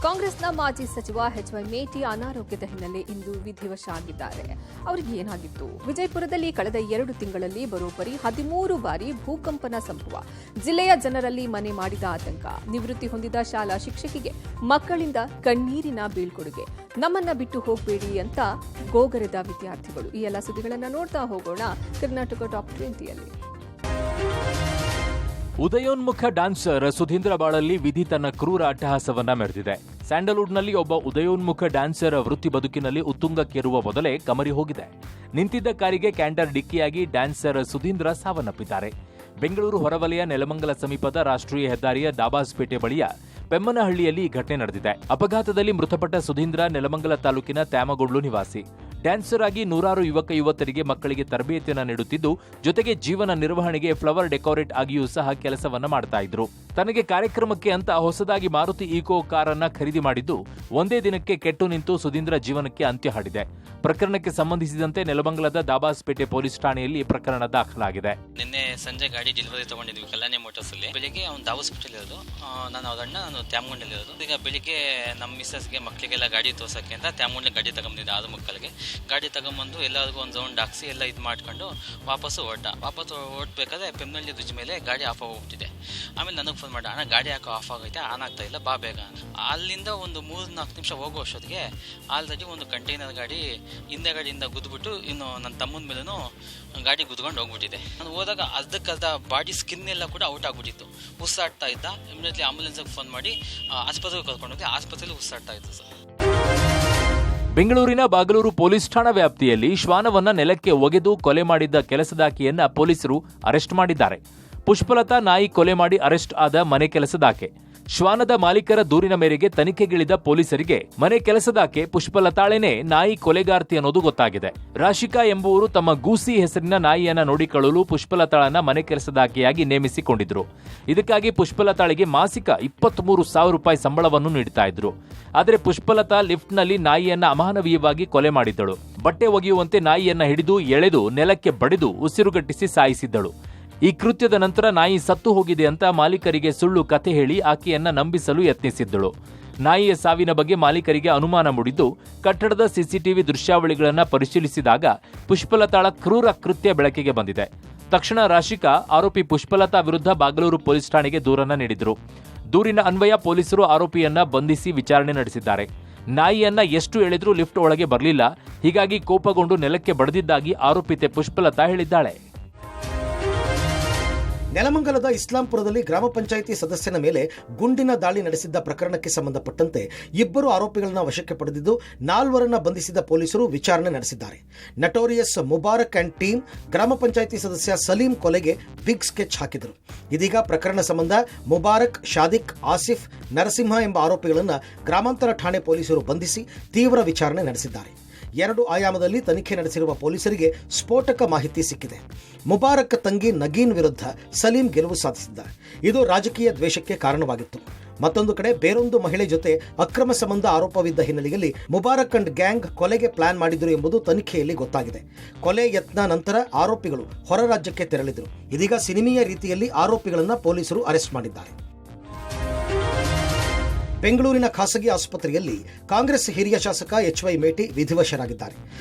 ಕಾಂಗ್ರೆಸ್ನ ಮಾಜಿ ಸಚಿವ ಎಚ್.ವೈ. ಮೇಟಿ ಅನಾರೋಗ್ಯದ ಹಿನ್ನೆಲೆ ಇಂದು ವಿಧಿವಶ ಆಗಿದ್ದಾರೆ. ಅವರಿಗೆ ಏನಾಗಿತ್ತು? ವಿಜಯಪುರದಲ್ಲಿ ಕಳೆದ 2 ತಿಂಗಳಲ್ಲಿ ಬರೋಬ್ಬರಿ 13 ಬಾರಿ ಭೂಕಂಪನ ಸಂಭವ. ಜಿಲ್ಲೆಯ ಜನರಲ್ಲಿ ಮನೆ ಮಾಡಿದ ಆತಂಕ. ನಿವೃತ್ತಿ ಹೊಂದಿದ ಶಾಲಾ ಶಿಕ್ಷಕಿಗೆ ಮಕ್ಕಳಿಂದ ಕಣ್ಣೀರಿನ ಬೀಳ್ಕೊಡುಗೆ. ನಮ್ಮನ್ನ ಬಿಟ್ಟು ಹೋಗಬೇಡಿ ಅಂತ ಗೋಗರೆದ ವಿದ್ಯಾರ್ಥಿಗಳು. ಈ ಎಲ್ಲ ಸುದ್ದಿಗಳನ್ನು ನೋಡ್ತಾ ಹೋಗೋಣ ಕರ್ನಾಟಕ ಟಾಪ್ 20ಯಲ್ಲಿ. ಉದಯೋನ್ಮುಖ ಡ್ಯಾನ್ಸರ್ ಸುಧೀಂದ್ರ ಬಾಳಲ್ಲಿ ವಿಧಿ ತನ್ನ ಕ್ರೂರ ಅಟ್ಟಹಾಸವನ್ನ ಮೆರೆದಿದೆ. ಸ್ಯಾಂಡಲ್ವುಡ್ನಲ್ಲಿ ಒಬ್ಬ ಉದಯೋನ್ಮುಖ ಡ್ಯಾನ್ಸರ್ ವೃತ್ತಿ ಬದುಕಿನಲ್ಲಿ ಉತ್ತುಂಗಕ್ಕೇರುವ ಮೊದಲೇ ಕಮರಿ ಹೋಗಿದೆ. ನಿಂತಿದ್ದ ಕಾರಿಗೆ ಕ್ಯಾಂಟರ್ ಡಿಕ್ಕಿಯಾಗಿ ಡ್ಯಾನ್ಸರ್ ಸುಧೀಂದ್ರ ಸಾವನ್ನಪ್ಪಿದ್ದಾರೆ. ಬೆಂಗಳೂರು ಹೊರವಲಯ ನೆಲಮಂಗಲ ಸಮೀಪದ ರಾಷ್ಟ್ರೀಯ ಹೆದ್ದಾರಿಯ ದಾಬಾಸ್ಪೇಟೆ ಬಳಿಯ ಪೆಮ್ಮನಹಳ್ಳಿಯಲ್ಲಿ ಈ ಘಟನೆ ನಡೆದಿದೆ. ಅಪಘಾತದಲ್ಲಿ ಮೃತಪಟ್ಟ ಸುಧೀಂದ್ರ ನೆಲಮಂಗಲ ತಾಲೂಕಿನ ತ್ಯಾಮಗೊಡ್ಲು ನಿವಾಸಿ. ಡ್ಯಾನ್ಸರ್ ಆಗಿ ನೂರಾರು ಯುವಕ ಯುವತರಿಗೆ ಮಕ್ಕಳಿಗೆ ತರಬೇತಿಯನ್ನು ನೀಡುತ್ತಿದ್ದು, ಜೊತೆಗೆ ಜೀವನ ನಿರ್ವಹಣೆಗೆ ಫ್ಲವರ್ ಡೆಕೋರೇಟ್ ಆಗಿಯೂ ಸಹ ಕೆಲಸವನ್ನ ಮಾಡ್ತಾ ಇದ್ರು. ತನಗೆ ಕಾರ್ಯಕ್ರಮಕ್ಕೆ ಅಂತ ಹೊಸದಾಗಿ ಮಾರುತಿ ಈಕೋ ಕಾರನ್ನ ಖರೀದಿ ಮಾಡಿದ್ದು ಒಂದೇ ದಿನಕ್ಕೆ ಕೆಟ್ಟು ನಿಂತು ಸುಧೀಂದ್ರ ಜೀವನಕ್ಕೆ ಅಂತ್ಯ ಹಾಡಿದೆ. ಪ್ರಕರಣಕ್ಕೆ ಸಂಬಂಧಿಸಿದಂತೆ ನೆಲಮಂಗಲದ ದಾಬಾಸ್ಪೇಟೆ ಪೊಲೀಸ್ ಠಾಣೆಯಲ್ಲಿ ಪ್ರಕರಣ ದಾಖಲಾಗಿದೆ. ನಿನ್ನೆ ಸಂಜೆ ಗಾಡಿ ಡೆಲಿವರಿ ತಗೊಂಡಿದ್ವಿ ಕಲ್ಯಾಣಿ ಮೋಟರ್ಸ್ ಅಲ್ಲಿ. ಬೆಳಿಗ್ಗೆ ಅವ್ನು ದಾಬಾಸ್ಪೇಟೆ ಇರೋದು, ನಾನು ತ್ಯಾಮಗೊಂಡಲ್ಲಿ ಇರೋದು. ಈಗ ಬೆಳಿಗ್ಗೆ ನಮ್ಮ ಮಿಸ್ಸಸ್ಗೆ ಮಕ್ಕಳಿಗೆಲ್ಲ ಗಾಡಿ ತೋರ್ಸಕ್ಕೆ ಅಂತ ತ್ಯಾಮಗೊಂಡ ಗಾಡಿ ತಗೊಂಡಿದ್ದೆ. 6 ಮಕ್ಕಳಿಗೆ ಗಾಡಿ ತಗೊಂಬಂದು ಎಲ್ಲರಿಗೂ ಒಂದು ರೌಂಡ್ ಹಾಕ್ಸಿ ಎಲ್ಲ ಇದು ಮಾಡ್ಕೊಂಡು ವಾಪಸ್ಸು ಹೊರಟಬೇಕಾದ್ರೆ ಪೆಮ್ನಳ್ಳಿ ಬ್ರಿಡ್ಜ್ ಮೇಲೆ ಗಾಡಿ ಆಫ್ ಆಗೋಗ್ಬಿಟ್ಟಿದೆ. ಆಮೇಲೆ ನನಗೆ ಫೋನ್ ಮಾಡಿ, ಅಣ್ಣ ಗಾಡಿ ಯಾಕೋ ಆಫ್ ಆಗೈತೆ, ಆನ್ ಆಗ್ತಾ ಇಲ್ಲ, ಬಾ ಬೇಗ. ಅಲ್ಲಿಂದ ಒಂದು 3-4 ನಿಮಿಷ ಹೋಗೋ ಅಷ್ಟೊತ್ತಿಗೆ ಆಲ್ರೆಡಿ ಒಂದು ಕಂಟೈನರ್ ಗಾಡಿ ಹಿಂದೆಗಡೆಯಿಂದ ಗುದ್ಬಿಟ್ಟು ಇನ್ನು ನನ್ನ ತಮ್ಮನ ಮೇಲೂ ಗಾಡಿ ಗುದ್ಕೊಂಡು ಹೋಗ್ಬಿಟ್ಟಿದೆ. ನಾನು ಹೋದಾಗ ಅರ್ಧಕ್ಕರ್ಧ ಬಾಡಿ ಸ್ಕಿನ್ ಎಲ್ಲ ಕೂಡ ಔಟ್ ಆಗ್ಬಿಟ್ಟಿತ್ತು. ಉಸಿರಾಡ್ತಾ ಇದ್ದ. ಇಮಿಡಿಯೇಟ್ಲಿ ಆಂಬುಲೆನ್ಸ್ಗೆ ಫೋನ್ ಮಾಡಿ ಆಸ್ಪತ್ರೆಗೆ ಕರ್ಕೊಂಡೋಗಿ ಆಸ್ಪತ್ರೆಯಲ್ಲಿ ಉಸಿರಾಡ್ತಾ ಇತ್ತು ಸರ್. ಬೆಂಗಳೂರಿನ ಬಾಗಲೂರು ಪೊಲೀಸ್ ಠಾಣಾ ವ್ಯಾಪ್ತಿಯಲ್ಲಿ ಶ್ವಾನವನ್ನ ನೆಲಕ್ಕೆ ಒಗೆದು ಕೊಲೆ ಮಾಡಿದ್ದ ಕೆಲಸದಾಕೆಯನ್ನ ಪೊಲೀಸರು ಅರೆಸ್ಟ್ ಮಾಡಿದ್ದಾರೆ. ಪುಷ್ಪಲತಾ ನಾಯಿ ಕೊಲೆ ಮಾಡಿ ಅರೆಸ್ಟ್ ಆದ ಮನೆ ಕೆಲಸದಾಕೆ. ಶ್ವಾನದ ಮಾಲೀಕರ ದೂರಿನ ಮೇರೆಗೆ ತನಿಖೆಗಿಳಿದ ಪೊಲೀಸರಿಗೆ ಮನೆ ಕೆಲಸದಾಕೆ ಪುಷ್ಪಲತಾಳೇನೇ ನಾಯಿ ಕೊಲೆಗಾರ್ತಿ ಅನ್ನೋದು ಗೊತ್ತಾಗಿದೆ. ರಾಶಿಕಾ ಎಂಬುವರು ತಮ್ಮ ಗೂಸಿ ಹೆಸರಿನ ನಾಯಿಯನ್ನ ನೋಡಿಕೊಳ್ಳಲು ಪುಷ್ಪಲತಾಳನ್ನ ಮನೆ ಕೆಲಸದಾಕೆಯಾಗಿ ನೇಮಿಸಿಕೊಂಡಿದ್ರು. ಇದಕ್ಕಾಗಿ ಪುಷ್ಪಲತಾಳಿಗೆ ಮಾಸಿಕ 23,000 ರೂಪಾಯಿ ಸಂಬಳವನ್ನು ನೀಡ್ತಾ ಇದ್ರು. ಆದರೆ ಪುಷ್ಪಲತಾ ಲಿಫ್ಟ್ನಲ್ಲಿ ನಾಯಿಯನ್ನ ಅಮಾನವೀಯವಾಗಿ ಕೊಲೆ ಮಾಡಿದ್ದಳು. ಬಟ್ಟೆ ಒಗೆಯುವಂತೆ ನಾಯಿಯನ್ನ ಹಿಡಿದು ಎಳೆದು ನೆಲಕ್ಕೆ ಬಡಿದು ಉಸಿರುಗಟ್ಟಿಸಿ ಸಾಯಿಸಿದ್ದಳು. ಈ ಕೃತ್ಯದ ನಂತರ ನಾಯಿ ಸತ್ತು ಹೋಗಿದೆ ಅಂತ ಮಾಲೀಕರಿಗೆ ಸುಳ್ಳು ಕಥೆ ಹೇಳಿ ಆಕೆಯನ್ನ ನಂಬಿಸಲು ಯತ್ನಿಸಿದ್ದಳು. ನಾಯಿಯ ಸಾವಿನ ಬಗ್ಗೆ ಮಾಲೀಕರಿಗೆ ಅನುಮಾನ ಮೂಡಿದ್ದು, ಕಟ್ಟಡದ ಸಿಸಿಟಿವಿ ದೃಶ್ಯಾವಳಿಗಳನ್ನು ಪರಿಶೀಲಿಸಿದಾಗ ಪುಷ್ಪಲತಾಳ ಕ್ರೂರ ಕೃತ್ಯ ಬೆಳಕಿಗೆ ಬಂದಿದೆ. ತಕ್ಷಣ ರಾಶಿಕಾ ಆರೋಪಿ ಪುಷ್ಪಲತಾ ವಿರುದ್ಧ ಬಾಗಲೂರು ಪೊಲೀಸ್ ಠಾಣೆಗೆ ದೂರನ್ನ ನೀಡಿದ್ರು. ದೂರಿನ ಅನ್ವಯ ಪೊಲೀಸರು ಆರೋಪಿಯನ್ನ ಬಂಧಿಸಿ ವಿಚಾರಣೆ ನಡೆಸಿದ್ದಾರೆ. ನಾಯಿಯನ್ನ ಎಷ್ಟು ಎಳೆದ್ರೂ ಲಿಫ್ಟ್ ಒಳಗೆ ಬರಲಿಲ್ಲ. ಹೀಗಾಗಿ ಕೋಪಗೊಂಡು ನೆಲಕ್ಕೆ ಬಡಿದಿದ್ದಾಗಿ ಆರೋಪಿತೆ ಪುಷ್ಪಲತಾ ಹೇಳಿದ್ದಾಳೆ. ನೆಲಮಂಗಲದ ಇಸ್ಲಾಂಪುರದಲ್ಲಿ ಗ್ರಾಮ ಪಂಚಾಯಿತಿ ಸದಸ್ಯನ ಮೇಲೆ ಗುಂಡಿನ ದಾಳಿ ನಡೆಸಿದ್ದ ಪ್ರಕರಣಕ್ಕೆ ಸಂಬಂಧಪಟ್ಟಂತೆ 2 ಆರೋಪಿಗಳನ್ನು ವಶಕ್ಕೆ ಪಡೆದಿದ್ದು 4ರನ್ನ ಬಂಧಿಸಿದ ಪೊಲೀಸರು ವಿಚಾರಣೆ ನಡೆಸಿದ್ದಾರೆ. ನಟೋರಿಯಸ್ ಮುಬಾರಕ್ ಅಂಡ್ ಟೀಮ್ ಗ್ರಾಮ ಪಂಚಾಯಿತಿ ಸದಸ್ಯ ಸಲೀಂ ಕೊಲೆಗೆ ಬಿಗ್ ಸ್ಕೆಚ್ ಹಾಕಿದರು. ಇದೀಗ ಪ್ರಕರಣ ಸಂಬಂಧ ಮುಬಾರಕ್, ಶಾದಿಕ್, ಆಸಿಫ್, ನರಸಿಂಹ ಎಂಬ ಆರೋಪಿಗಳನ್ನು ಗ್ರಾಮಾಂತರ ಠಾಣೆ ಪೊಲೀಸರು ಬಂಧಿಸಿ ತೀವ್ರ ವಿಚಾರಣೆ ನಡೆಸಿದ್ದಾರೆ. 2 ಆಯಾಮದಲ್ಲಿ ತನಿಖೆ ನಡೆಸಿರುವ ಪೊಲೀಸರಿಗೆ ಸ್ಫೋಟಕ ಮಾಹಿತಿ ಸಿಕ್ಕಿದೆ. ಮುಬಾರಕ್ ತಂಗಿ ನಗೀನ್ ವಿರುದ್ಧ ಸಲೀಂ ಗೆಲುವು ಸಾಧಿಸಿದ್ದ. ಇದು ರಾಜಕೀಯ ದ್ವೇಷಕ್ಕೆ ಕಾರಣವಾಗಿತ್ತು. ಮತ್ತೊಂದು ಕಡೆ ಬೇರೊಂದು ಮಹಿಳೆ ಜೊತೆ ಅಕ್ರಮ ಸಂಬಂಧ ಆರೋಪವಿದ್ದ ಹಿನ್ನೆಲೆಯಲ್ಲಿ ಮುಬಾರಕ್ ಅಂಡ್ ಗ್ಯಾಂಗ್ ಕೊಲೆಗೆ ಪ್ಲಾನ್ ಮಾಡಿದ್ರು ಎಂಬುದು ತನಿಖೆಯಲ್ಲಿ ಗೊತ್ತಾಗಿದೆ. ಕೊಲೆ ಯತ್ನ ನಂತರ ಆರೋಪಿಗಳು ಹೊರ ರಾಜ್ಯಕ್ಕೆ ತೆರಳಿದರು. ಇದೀಗ ಸಿನಿಮೀಯ ರೀತಿಯಲ್ಲಿ ಆರೋಪಿಗಳನ್ನು ಪೊಲೀಸರು ಅರೆಸ್ಟ್ ಮಾಡಿದ್ದಾರೆ. ಬೆಂಗಳೂರಿನ ಖಾಸಗಿ ಆಸ್ಪತ್ರೆಯಲ್ಲಿ ಕಾಂಗ್ರೆಸ್ ಹಿರಿಯ ಶಾಸಕ ಎಚ್.ವೈ. ಮೇಟಿ ವಿಧಿವಶರಾಗಿದ್ದಾರೆ.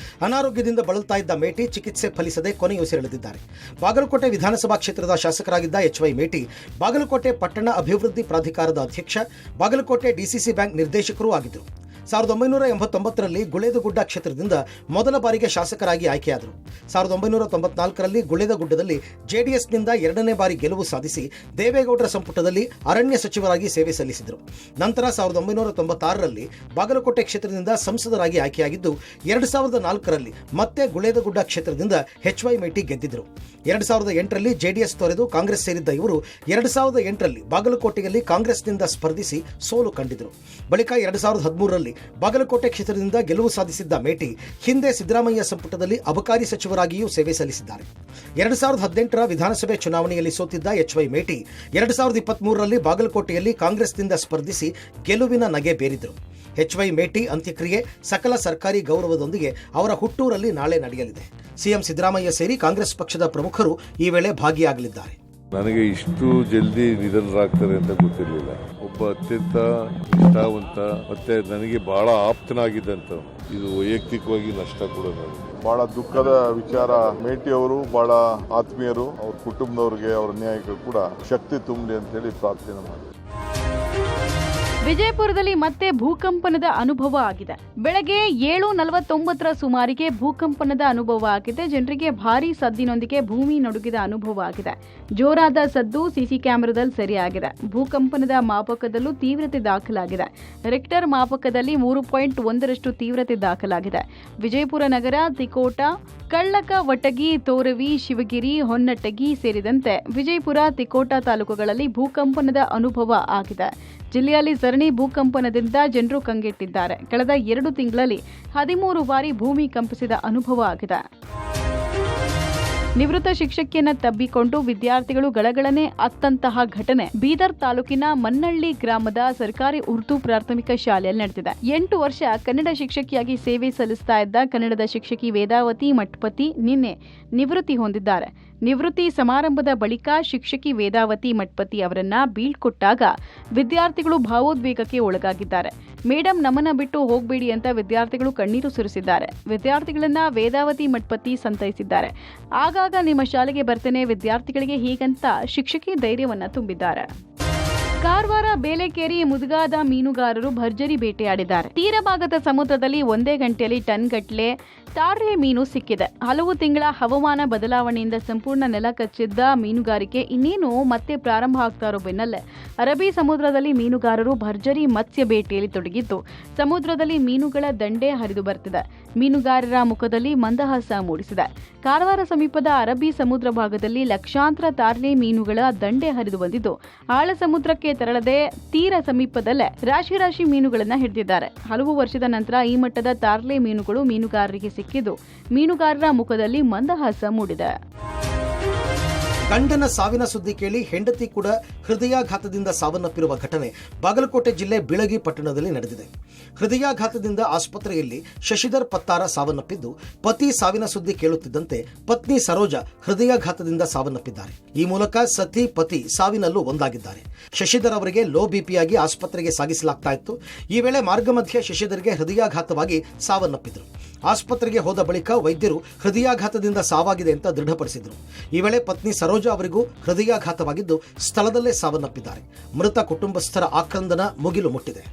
ಅನಾರೋಗ್ಯದಿಂದ ಬಳಲ್ತಾ ಇದ್ದ ಮೇಟಿ ಚಿಕಿತ್ಸೆ ಫಲಿಸದೆ ಕೊನೆಯುಸಿರೆಳೆದಿದ್ದಾರೆ. ಬಾಗಲಕೋಟೆ ವಿಧಾನಸಭಾ ಕ್ಷೇತ್ರದ ಶಾಸಕರಾಗಿದ್ದ ಎಚ್.ವೈ. ಮೇಟಿ ಬಾಗಲಕೋಟೆ ಪಟ್ಟಣ ಅಭಿವೃದ್ಧಿ ಪ್ರಾಧಿಕಾರದ ಅಧ್ಯಕ್ಷ, ಬಾಗಲಕೋಟೆ ಡಿಸಿಸಿ ಬ್ಯಾಂಕ್ ನಿರ್ದೇಶಕರೂ ಆಗಿದ್ದರು. 1989ರಲ್ಲಿ ಗುಳೇದಗುಡ್ಡ ಕ್ಷೇತ್ರದಿಂದ ಮೊದಲ ಬಾರಿಗೆ ಶಾಸಕರಾಗಿ ಆಯ್ಕೆಯಾದರು. 1994ರಲ್ಲಿ ಗುಳೇದಗುಡ್ಡದಲ್ಲಿ ಜೆಡಿಎಸ್ನಿಂದ 2ನೇ ಬಾರಿ ಗೆಲುವು ಸಾಧಿಸಿ ದೇವೇಗೌಡರ ಸಂಪುಟದಲ್ಲಿ ಅರಣ್ಯ ಸಚಿವರಾಗಿ ಸೇವೆ ಸಲ್ಲಿಸಿದರು. ನಂತರ 1996ರಲ್ಲಿ ಬಾಗಲಕೋಟೆ ಕ್ಷೇತ್ರದಿಂದ ಸಂಸದರಾಗಿ ಆಯ್ಕೆಯಾಗಿದ್ದು 2004ರಲ್ಲಿ ಮತ್ತೆ ಗುಳೇದಗುಡ್ಡ ಕ್ಷೇತ್ರದಿಂದ ಎಚ್.ವೈ. ಮೇಟಿ ಗೆದ್ದಿದ್ದರು. 2008ರಲ್ಲಿ ಜೆಡಿಎಸ್ ತೊರೆದು ಕಾಂಗ್ರೆಸ್ ಸೇರಿದ್ದ ಇವರು 2008ರಲ್ಲಿ ಬಾಗಲಕೋಟೆಯಲ್ಲಿ ಕಾಂಗ್ರೆಸ್ನಿಂದ ಸ್ಪರ್ಧಿಸಿ ಸೋಲು ಕಂಡಿದ್ದರು. ಬಳಿಕ 2013ರಲ್ಲಿ ಬಾಗಲಕೋಟೆ ಕ್ಷೇತ್ರದಿಂದ ಗೆಲುವು ಸಾಧಿಸಿದ್ದ ಮೇಟಿ ಹಿಂದೆ ಸಿದ್ದರಾಮಯ್ಯ ಸಂಪುಟದಲ್ಲಿ ಅಬಕಾರಿ ಸಚಿವರಾಗಿಯೂ ಸೇವೆ ಸಲ್ಲಿಸಿದ್ದಾರೆ. 2018ರ ವಿಧಾನಸಭೆ ಚುನಾವಣೆಯಲ್ಲಿ ಸೋತಿದ್ದ ಎಚ್.ವೈ. ಮೇಟಿ 2023ರಲ್ಲಿ ಬಾಗಲಕೋಟೆಯಲ್ಲಿ ಕಾಂಗ್ರೆಸ್ನಿಂದ ಸ್ಪರ್ಧಿಸಿ ಗೆಲುವಿನ ನಗೆ ಬೀರಿದರು. ಎಚ್.ವೈ. ಮೇಟಿ ಅಂತ್ಯಕ್ರಿಯೆ ಸಕಲ ಸರ್ಕಾರಿ ಗೌರವದೊಂದಿಗೆ ಅವರ ಹುಟ್ಟೂರಲ್ಲಿ ನಾಳೆ ನಡೆಯಲಿದೆ. ಸಿಎಂ ಸಿದ್ದರಾಮಯ್ಯ ಸೇರಿ ಕಾಂಗ್ರೆಸ್ ಪಕ್ಷದ ಪ್ರಮುಖರು ಈ ವೇಳೆ ಭಾಗಿಯಾಗಲಿದ್ದಾರೆ. ನನಗೆ ಇಷ್ಟು ಜಲ್ದಿ ನಿಧನರಾಗ್ತಾರೆ ಅಂತ ಗೊತ್ತಿರಲಿಲ್ಲ. ಒಬ್ಬ ಅತ್ಯಂತ ನಿಷ್ಠಾವಂತ ಮತ್ತೆ ನನಗೆ ಬಹಳ ಆಪ್ತನಾಗಿದ್ದಂತ, ಇದು ವೈಯಕ್ತಿಕವಾಗಿ ನಷ್ಟ ಕೂಡ ನನಗೆ ಬಹಳ ದುಃಖದ ವಿಚಾರ. ಮೇಟಿ ಅವರು ಬಹಳ ಆತ್ಮೀಯರು, ಅವ್ರ ಕುಟುಂಬದವ್ರಿಗೆ ಅವ್ರ ನ್ಯಾಯಿಗಳು ಕೂಡ ಶಕ್ತಿ ತುಂಬಲಿ ಅಂತ ಹೇಳಿ ಪ್ರಾರ್ಥನೆ ಮಾಡಿ. ವಿಜಯಪುರದಲ್ಲಿ ಮತ್ತೆ ಭೂಕಂಪನದ ಅನುಭವ ಆಗಿದೆ. ಬೆಳಗ್ಗೆ 7:49 ಸುಮಾರಿಗೆ ಭೂಕಂಪನದ ಅನುಭವ ಆಗಿದೆ. ಜನರಿಗೆ ಭಾರೀ ಸದ್ದಿನೊಂದಿಗೆ ಭೂಮಿ ನಡುಗಿದ ಅನುಭವ ಆಗಿದೆ. ಜೋರಾದ ಸದ್ದು ಸಿಸಿ ಕ್ಯಾಮೆರಾದಲ್ಲಿ ಸೆರೆಯಾಗಿದೆ. ಭೂಕಂಪನದ ಮಾಪಕದಲ್ಲೂ ತೀವ್ರತೆ ದಾಖಲಾಗಿದೆ. ರಿಕ್ಟರ್ ಮಾಪಕದಲ್ಲಿ 3.1ರಷ್ಟು ತೀವ್ರತೆ ದಾಖಲಾಗಿದೆ. ವಿಜಯಪುರ ನಗರ, ತಿಕೋಟ, ಕಳ್ಳಕ, ವಟಗಿ, ತೋರವಿ, ಶಿವಗಿರಿ, ಹೊನ್ನಟಗಿ ಸೇರಿದಂತೆ ವಿಜಯಪುರ, ತಿಕೋಟ ತಾಲೂಕುಗಳಲ್ಲಿ ಭೂಕಂಪನದ ಅನುಭವ ಆಗಿದೆ. ಜಿಲ್ಲೆಯಲ್ಲಿ ಸರಣಿ ಭೂಕಂಪನದಿಂದ ಜನರು ಕಂಗೆಟ್ಟಿದ್ದಾರೆ. ಕಳೆದ 2 ತಿಂಗಳಲ್ಲಿ 13 ಬಾರಿ ಭೂಮಿ ಕಂಪಿಸಿದ ಅನುಭವ ಆಗಿದೆ. ನಿವೃತ್ತ ಶಿಕ್ಷಕಿಯನ್ನ ತಬ್ಬಿಕೊಂಡು ವಿದ್ಯಾರ್ಥಿಗಳು ಗಳಗಳನೆ ಅತ್ತಂತಹ ಘಟನೆ ಬೀದರ್ ತಾಲೂಕಿನ ಮನ್ನಳ್ಳಿ ಗ್ರಾಮದ ಸರ್ಕಾರಿ ಉರ್ದು ಪ್ರಾಥಮಿಕ ಶಾಲೆಯಲ್ಲಿ ನಡೆದಿದೆ. 8 ವರ್ಷ ಕನ್ನಡ ಶಿಕ್ಷಕಿಯಾಗಿ ಸೇವೆ ಸಲ್ಲಿಸ್ತಾ ಇದ್ದ ಕನ್ನಡದ ಶಿಕ್ಷಕಿ ವೇದಾವತಿ ಮಠಪತಿ ನಿನ್ನೆ ನಿವೃತ್ತಿ ಹೊಂದಿದ್ದಾರೆ. ನಿವೃತ್ತಿ ಸಮಾರಂಭದ ಬಳಿಕ ಶಿಕ್ಷಕಿ ವೇದಾವತಿ ಮಠಪತಿ ಅವರನ್ನ ಬೀಳ್ಕೊಟ್ಟಾಗ ವಿದ್ಯಾರ್ಥಿಗಳು ಭಾವೋದ್ವೇಗಕ್ಕೆ ಒಳಗಾಗಿದ್ದಾರೆ. ಮೇಡಂ ನಮ್ಮನ್ನ ಬಿಟ್ಟು ಹೋಗಬೇಡಿ ಅಂತ ವಿದ್ಯಾರ್ಥಿಗಳು ಕಣ್ಣೀರು ಸುರಿಸಿದ್ದಾರೆ. ವಿದ್ಯಾರ್ಥಿಗಳನ್ನ ವೇದಾವತಿ ಮಠಪತಿ ಸಂತೈಸಿದ್ದಾರೆ. ಆಗಾಗ ನಿಮ್ಮ ಶಾಲೆಗೆ ಬರ್ತೇನೆ ವಿದ್ಯಾರ್ಥಿಗಳಿಗೆ ಹೀಗಂತ ಶಿಕ್ಷಕಿ ಧೈರ್ಯವನ್ನ ತುಂಬಿದ್ದಾರೆ. ಕಾರವಾರ, ಬೇಲೆಕೇರಿ, ಮುದಗಾದ ಮೀನುಗಾರರು ಭರ್ಜರಿ ಬೇಟೆಯಾಡಿದ್ದಾರೆ. ತೀರ ಭಾಗದ ಸಮುದ್ರದಲ್ಲಿ ಒಂದೇ ಗಂಟೆಯಲ್ಲಿ ಟನ್ಗಟ್ಟಲೆ ತಾರ್ರೆ ಮೀನು ಸಿಕ್ಕಿದೆ. ಹಲವು ತಿಂಗಳ ಹವಾಮಾನ ಬದಲಾವಣೆಯಿಂದ ಸಂಪೂರ್ಣ ನೆಲ ಕಚ್ಚಿದ್ದ ಮೀನುಗಾರಿಕೆ ಇನ್ನೇನು ಮತ್ತೆ ಪ್ರಾರಂಭ ಆಗ್ತಾ ಇರೋ ಬೆನ್ನಲ್ಲೇ ಅರಬ್ಬಿ ಸಮುದ್ರದಲ್ಲಿ ಮೀನುಗಾರರು ಭರ್ಜರಿ ಮತ್ಸ್ಯ ಬೇಟೆಯಲ್ಲಿ ತೊಡಗಿದ್ದು ಸಮುದ್ರದಲ್ಲಿ ಮೀನುಗಳ ದಂಡೆ ಹರಿದು ಬರ್ತಿದೆ. ಮೀನುಗಾರರ ಮುಖದಲ್ಲಿ ಮಂದಹಾಸ ಮೂಡಿಸಿದೆ. ಕಾರವಾರ ಸಮೀಪದ ಅರಬ್ಬಿ ಸಮುದ್ರ ಭಾಗದಲ್ಲಿ ಲಕ್ಷಾಂತರ ತಾರ್ಲೆ ಮೀನುಗಳ ದಂಡೆ ಹರಿದು ಬಂದಿದ್ದು ಆಳ ಸಮುದ್ರಕ್ಕೆ ತೆರಳದೆ ತೀರ ಸಮೀಪದಲ್ಲೇ ರಾಶಿ ರಾಶಿ ಮೀನುಗಳನ್ನು ಹಿಡಿದಿದ್ದಾರೆ. ಹಲವು ವರ್ಷದ ನಂತರ ಈ ಮಟ್ಟದ ತಾರ್ಲೆ ಮೀನುಗಳು ಮೀನುಗಾರರಿಗೆ ಸಿಕ್ಕಿದ್ದು ಮೀನುಗಾರರ ಮುಖದಲ್ಲಿ ಮಂದಹಾಸ ಮೂಡಿದೆ. ಗಂಡನ ಸಾವಿನ ಸುದ್ದಿ ಕೇಳಿ ಹೆಂಡತಿ ಕೂಡ ಹೃದಯಾಘಾತದಿಂದ ಸಾವನ್ನಪ್ಪಿರುವ ಘಟನೆ ಬಾಗಲಕೋಟೆ ಜಿಲ್ಲೆ ಬೀಳಗಿ ಪಟ್ಟಣದಲ್ಲಿ ನಡೆದಿದೆ. ಹೃದಯಾಘಾತದಿಂದ ಆಸ್ಪತ್ರೆಯಲ್ಲಿ ಶಶಿಧರ್ ಪತ್ತಾರ ಸಾವನ್ನಪ್ಪಿದ್ದು, ಪತಿ ಸಾವಿನ ಸುದ್ದಿ ಕೇಳುತ್ತಿದ್ದಂತೆ ಪತ್ನಿ ಸರೋಜಾ ಹೃದಯಾಘಾತದಿಂದ ಸಾವನ್ನಪ್ಪಿದ್ದಾರೆ. ಈ ಮೂಲಕ ಸತಿ ಪತಿ ಸಾವಿನಲ್ಲೂ ಒಂದಾಗಿದ್ದಾರೆ. ಶಶಿಧರ್ ಅವರಿಗೆ ಲೋ ಬಿಪಿಯಾಗಿ ಆಸ್ಪತ್ರೆಗೆ ಸಾಗಿಸಲಾಗ್ತಾ ಇತ್ತು. ಈ ವೇಳೆ ಮಾರ್ಗ ಮಧ್ಯೆ ಶಶಿಧರ್ಗೆ ಹೃದಯಾಘಾತವಾಗಿ ಸಾವನ್ನಪ್ಪಿದ್ರು. ಆಸ್ಪತ್ರೆಗೆ ಹೋದ ಬಳಿಕ ವೈದ್ಯರು ಹೃದಯಾಘಾತದಿಂದ ಸಾವಾಗಿದೆ ಅಂತ ದೃಢಪಡಿಸಿದ್ರು. ಈ ವೇಳೆ ಪತ್ನಿ ಸರೋಜಾ ಅವರಿಗೂ ಹೃದಯಾಘಾತವಾಗಿದ್ದು ಸ್ಥಳದಲ್ಲೇ ಸಾವನ್ನಪ್ಪಿದ್ದಾರೆ. ಮೃತ ಕುಟುಂಬಸ್ಥರ ಆಕ್ರಂದನ ಮುಗಿಲು ಮುಟ್ಟಿದೆ.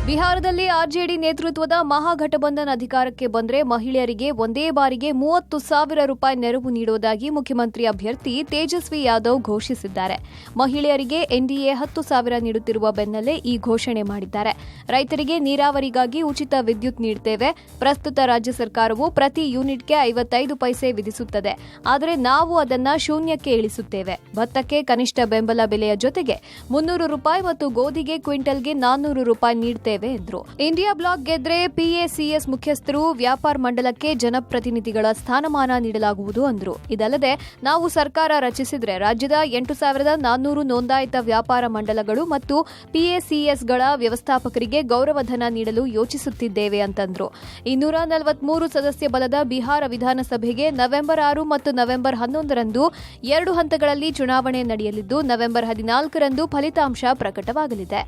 ಬಿಹಾರದಲ್ಲಿ ಆರ್ಜೆಡಿ ನೇತೃತ್ವದ ಮಹಾಗಠಬಂಧನ್ ಅಧಿಕಾರಕ್ಕೆ ಬಂದರೆ ಮಹಿಳೆಯರಿಗೆ ಒಂದೇ ಬಾರಿಗೆ 30,000 ರೂಪಾಯಿ ನೆರವು ನೀಡುವುದಾಗಿ ಮುಖ್ಯಮಂತ್ರಿ ಅಭ್ಯರ್ಥಿ ತೇಜಸ್ವಿ ಯಾದವ್ ಘೋಷಿಸಿದ್ದಾರೆ. ಮಹಿಳೆಯರಿಗೆ ಎನ್ಡಿಎ 10,000 ನೀಡುತ್ತಿರುವ ಬೆನ್ನಲ್ಲೇ ಈ ಘೋಷಣೆ ಮಾಡಿದ್ದಾರೆ. ರೈತರಿಗೆ ನೀರಾವರಿಗಾಗಿ ಉಚಿತ ವಿದ್ಯುತ್ ನೀಡುತ್ತೇವೆ. ಪ್ರಸ್ತುತ ರಾಜ್ಯ ಸರ್ಕಾರವು ಪ್ರತಿ ಯೂನಿಟ್ಗೆ 55 ಪೈಸೆ ವಿಧಿಸುತ್ತದೆ. ಆದರೆ ನಾವು ಅದನ್ನ ಶೂನ್ಯಕ್ಕೆ ಇಳಿಸುತ್ತೇವೆ. ಭತ್ತಕ್ಕೆ ಕನಿಷ್ಠ ಬೆಂಬಲ ಬೆಲೆಯ ಜೊತೆಗೆ 300 ರೂಪಾಯಿ ಮತ್ತು ಗೋಧಿಗೆ ಕ್ವಿಂಟಲ್ಗೆ 400 ರೂಪಾಯಿ ನೀಡುತ್ತೇವೆ ಎಂದರು. ಇಂಡಿಯಾ ಬ್ಲಾಕ್ ಗೆದ್ರೆ ಪಿಎಸಿಎಸ್ ಮುಖ್ಯಸ್ಥರು ವ್ಯಾಪಾರ ಮಂಡಲಕ್ಕೆ ಜನಪ್ರತಿನಿಧಿಗಳ ಸ್ಥಾನಮಾನ ನೀಡಲಾಗುವುದು ಅಂದರು. ಇದಲ್ಲದೆ ನಾವು ಸರ್ಕಾರ ರಚಿಸಿದರೆ ರಾಜ್ಯದ 8,400 ನೋಂದಾಯಿತ ವ್ಯಾಪಾರ ಮಂಡಲಗಳು ಮತ್ತು ಪಿಎಸಿಎಸ್ಗಳ ವ್ಯವಸ್ಥಾಪಕರಿಗೆ ಗೌರವಧನ ನೀಡಲು ಯೋಚಿಸುತ್ತಿದ್ದೇವೆ ಅಂತಂದ್ರು. 243 ಸದಸ್ಯ ಬಲದ ಬಿಹಾರ ವಿಧಾನಸಭೆಗೆ ನವೆಂಬರ್ 6 ಮತ್ತು ನವೆಂಬರ್ 11ರಂದು 2 ಹಂತಗಳಲ್ಲಿ ಚುನಾವಣೆ ನಡೆಯಲಿದ್ದು ನವೆಂಬರ್ 14ರಂದು ಫಲಿತಾಂಶ ಪ್ರಕಟವಾಗಲಿದೆ.